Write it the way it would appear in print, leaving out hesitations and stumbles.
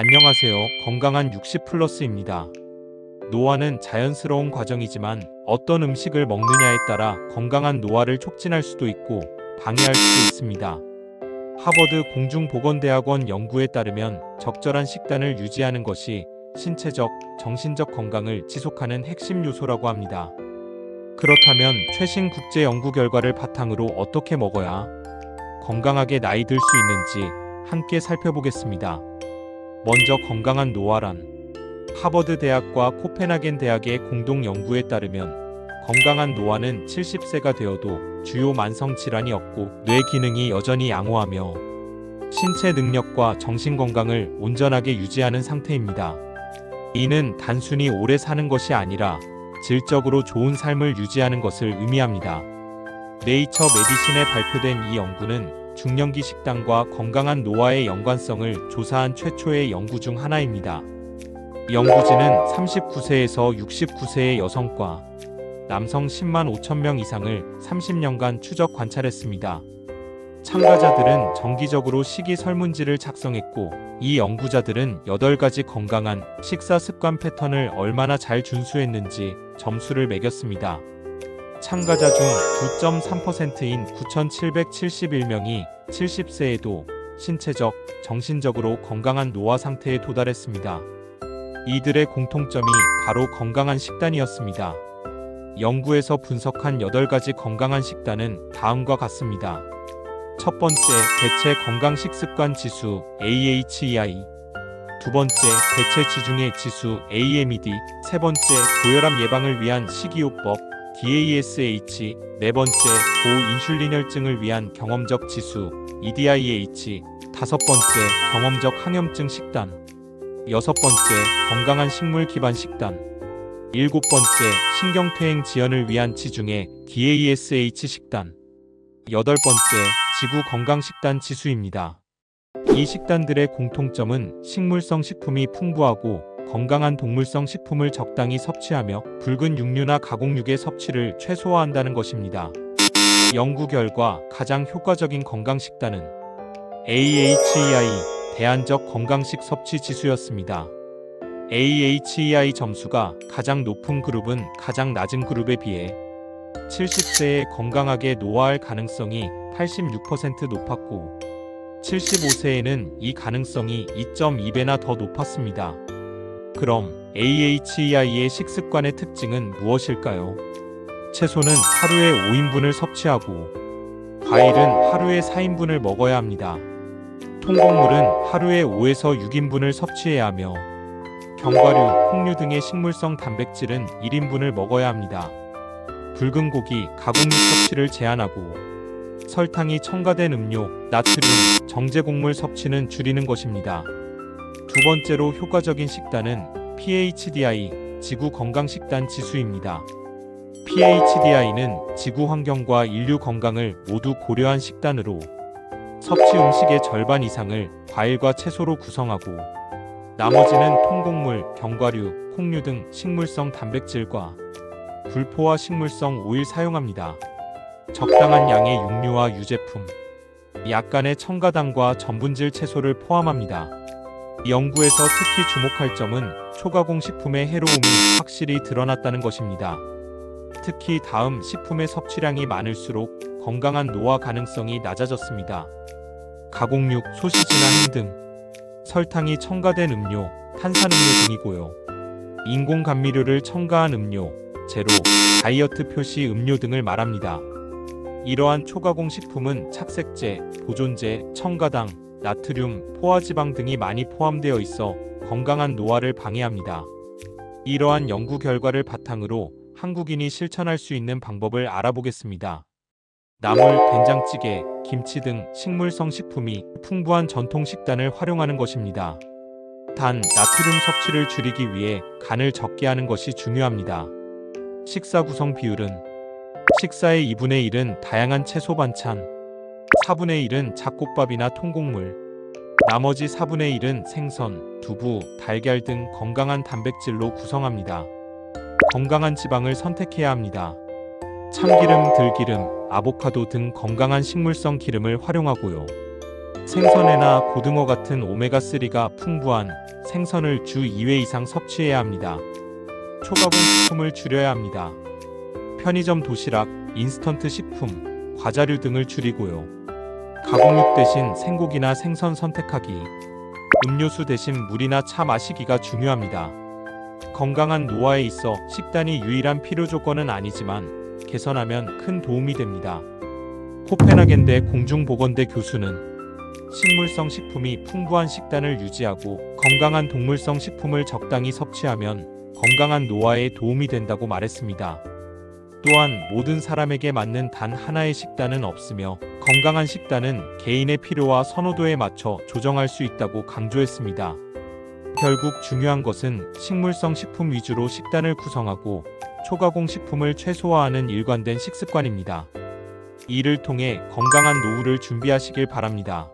안녕하세요. 건강한 60플러스입니다. 노화는 자연스러운 과정이지만 어떤 음식을 먹느냐에 따라 건강한 노화를 촉진할 수도 있고 방해할 수도 있습니다. 하버드 공중보건대학원 연구에 따르면 적절한 식단을 유지하는 것이 신체적, 정신적 건강을 지속하는 핵심 요소라고 합니다. 그렇다면 최신 국제 연구 결과를 바탕으로 어떻게 먹어야 건강하게 나이 들 수 있는지 함께 살펴보겠습니다. 먼저 건강한 노화란 하버드 대학과 코펜하겐 대학의 공동 연구에 따르면 건강한 노화는 70세가 되어도 주요 만성 질환이 없고 뇌 기능이 여전히 양호하며 신체 능력과 정신 건강을 온전하게 유지하는 상태입니다. 이는 단순히 오래 사는 것이 아니라 질적으로 좋은 삶을 유지하는 것을 의미합니다. 네이처 메디신에 발표된 이 연구는 중년기 식단과 건강한 노화의 연관성을 조사한 최초의 연구 중 하나입니다. 연구진은 39세에서 69세의 여성과 남성 10만 5천 명 이상을 30년간 추적 관찰했습니다. 참가자들은 정기적으로 식이 설문지를 작성했고, 이 연구자들은 8가지 건강한 식사 습관 패턴을 얼마나 잘 준수했는지 점수를 매겼습니다. 참가자 중 9.3%인 9,771명이 70세에도 신체적, 정신적으로 건강한 노화 상태에 도달했습니다. 이들의 공통점이 바로 건강한 식단이었습니다. 연구에서 분석한 8가지 건강한 식단은 다음과 같습니다. 첫 번째, 대체 건강 식습관 지수 AHEI. 두 번째, 대체 지중해 지수 AMED. 세 번째, 고혈압 예방을 위한 식이요법 DASH. 네 번째, 고인슐린혈증을 위한 경험적 지수 EDIH. 다섯 번째, 경험적 항염증 식단. 여섯 번째, 건강한 식물 기반 식단. 일곱 번째, 신경퇴행 지연을 위한 지중해 DASH 식단. 여덟 번째, 지구 건강 식단 지수입니다. 이 식단들의 공통점은 식물성 식품이 풍부하고 건강한 동물성 식품을 적당히 섭취하며 붉은 육류나 가공육의 섭취를 최소화한다는 것입니다. 연구 결과 가장 효과적인 건강 식단은 AHEI 대안적 건강식 섭취 지수였습니다. AHEI 점수가 가장 높은 그룹은 가장 낮은 그룹에 비해 70세에 건강하게 노화할 가능성이 86% 높았고 75세에는 이 가능성이 2.2배나 더 높았습니다. 그럼 AHEI의 식습관의 특징은 무엇일까요? 채소는 하루에 5인분을 섭취하고 과일은 하루에 4인분을 먹어야 합니다. 통곡물은 하루에 5에서 6인분을 섭취해야 하며 견과류, 콩류 등의 식물성 단백질은 1인분을 먹어야 합니다. 붉은 고기, 가공육 섭취를 제한하고 설탕이 첨가된 음료, 나트륨, 정제곡물 섭취는 줄이는 것입니다. 두 번째로 효과적인 식단은 PHDI, 지구 건강 식단 지수입니다. PHDI는 지구 환경과 인류 건강을 모두 고려한 식단으로 섭취 음식의 절반 이상을 과일과 채소로 구성하고 나머지는 통곡물, 견과류, 콩류 등 식물성 단백질과 불포화 식물성 오일 사용합니다. 적당한 양의 육류와 유제품, 약간의 첨가당과 전분질 채소를 포함합니다. 연구에서 특히 주목할 점은 초가공 식품의 해로움이 확실히 드러났다는 것입니다. 특히 다음 식품의 섭취량이 많을수록 건강한 노화 가능성이 낮아졌습니다. 가공육, 소시지나 햄 등 설탕이 첨가된 음료, 탄산음료 등이고요. 인공 감미료를 첨가한 음료, 제로, 다이어트 표시 음료 등을 말합니다. 이러한 초가공 식품은 착색제, 보존제, 첨가당, 나트륨, 포화지방 등이 많이 포함되어 있어 건강한 노화를 방해합니다. 이러한 연구 결과를 바탕으로 한국인이 실천할 수 있는 방법을 알아보겠습니다. 나물, 된장찌개, 김치 등 식물성 식품이 풍부한 전통 식단을 활용하는 것입니다. 단, 나트륨 섭취를 줄이기 위해 간을 적게 하는 것이 중요합니다. 식사 구성 비율은 식사의 2분의 1은 다양한 채소 반찬, 4분의 1은 잡곡밥이나 통곡물, 나머지 4분의 1은 생선, 두부, 달걀 등 건강한 단백질로 구성합니다. 건강한 지방을 선택해야 합니다. 참기름, 들기름, 아보카도 등 건강한 식물성 기름을 활용하고요. 생선회나 고등어 같은 오메가3가 풍부한 생선을 주 2회 이상 섭취해야 합니다. 초가공 식품을 줄여야 합니다. 편의점 도시락, 인스턴트 식품, 과자류 등을 줄이고요. 가공육 대신 생고기나 생선 선택하기. 음료수 대신 물이나 차 마시기가 중요합니다. 건강한 노화에 있어 식단이 유일한 필요 조건은 아니지만 개선하면 큰 도움이 됩니다. 코펜하겐대 공중보건대 교수는 식물성 식품이 풍부한 식단을 유지하고 건강한 동물성 식품을 적당히 섭취하면 건강한 노화에 도움이 된다고 말했습니다. 또한 모든 사람에게 맞는 단 하나의 식단은 없으며 건강한 식단은 개인의 필요와 선호도에 맞춰 조정할 수 있다고 강조했습니다. 결국 중요한 것은 식물성 식품 위주로 식단을 구성하고 초가공 식품을 최소화하는 일관된 식습관입니다. 이를 통해 건강한 노후를 준비하시길 바랍니다.